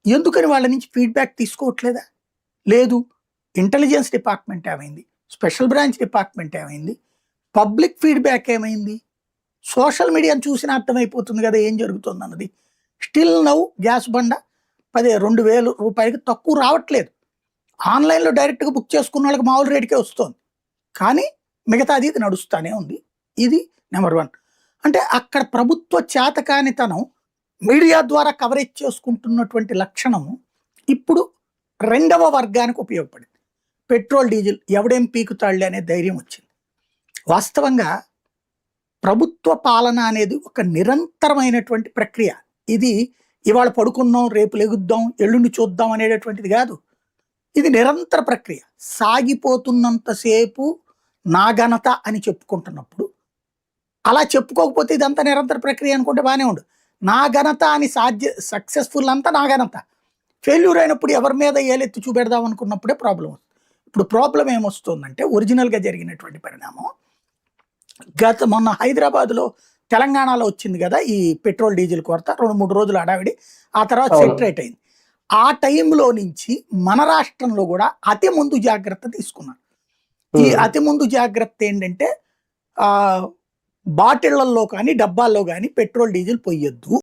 ఎందుకని వాళ్ళ నుంచి ఫీడ్‌బ్యాక్ తీసుకోవట్లేదా? లేదు. ఇంటెలిజెన్స్ డిపార్ట్‌మెంట్ ఏమైంది? స్పెషల్ బ్రాంచ్ డిపార్ట్‌మెంట్ ఏమైంది? పబ్లిక్ ఫీడ్‌బ్యాక్ ఏమైంది? సోషల్ మీడియాని చూసినా అర్థమైపోతుంది గదా! ఏం జరుగుతుందన్నది. స్టిల్ నౌ గ్యాస్ బండ రూ. 2000 తక్కువ రావట్లేదు. ఆన్‌లైన్‌లో డైరెక్ట్‌గా బుక్ చేసుకున్నోళ్ళకి మామూలు రేట్‌కే వస్తోంది. కానీ మిగతాది ఇది నడుస్తానే ఉంది. ఇది నంబర్ 1. అంటే అక్కడ ప్రభుత్వ చేతకానితనం మీడియా ద్వారా కవరేజ్ చేసుకుంటున్నటువంటి లక్షణం ఇప్పుడు రెండవ వర్గానికి ఉపయోగపడింది. పెట్రోల్, డీజిల్ ఎవడేం పీకుతాడులే అనే ధైర్యం వచ్చింది. వాస్తవంగా ప్రభుత్వ పాలన అనేది ఒక నిరంతరమైనటువంటి ప్రక్రియ. ఇది ఇవాళ పడుకుందాం, రేపు లెగుద్దాం, ఎల్లుండి చూద్దాం అనేటటువంటిది కాదు. ఇది నిరంతర ప్రక్రియ. సాగిపోతున్నంత సేపు నా ఘనత అని చెప్పుకుంటున్నప్పుడు, అలా చెప్పుకోకపోతే ఇదంతా నిరంతర ప్రక్రియ అనుకుంటే బానే ఉండు. నా ఘనత అని సక్సెస్‌ఫుల్ అంతా నా ఘనత. ఫెయిల్యూర్ అయినప్పుడు ఎవరి మీద ఏలెత్తి చూపెడదాం అనుకున్నప్పుడే ప్రాబ్లమ్ వస్తుంది. ఇప్పుడు ప్రాబ్లమ్ ఏమొస్తుందంటే ఒరిజినల్‌గా జరిగినటువంటి పరిణామం మొన్న హైదరాబాద్‌లో, తెలంగాణలో వచ్చింది గదా! ఈ పెట్రోల్, డీజిల్ కొరత 2, 3 రోజులు హడావిడి. ఆ తర్వాత అవును. సెటరేట్ అయింది. ఆ టైంలో నుంచి మన రాష్ట్రంలో గూడా అతి ముందు జాగ్రత్త తీసుకున్నారు. ఈ అతి ముందు జాగ్రత్త ఏంటంటే బాటిళ్లల్లో కానీ, డబ్బాల్లో గానీ పెట్రోల్, డీజిల్ పొయ్యొద్దు.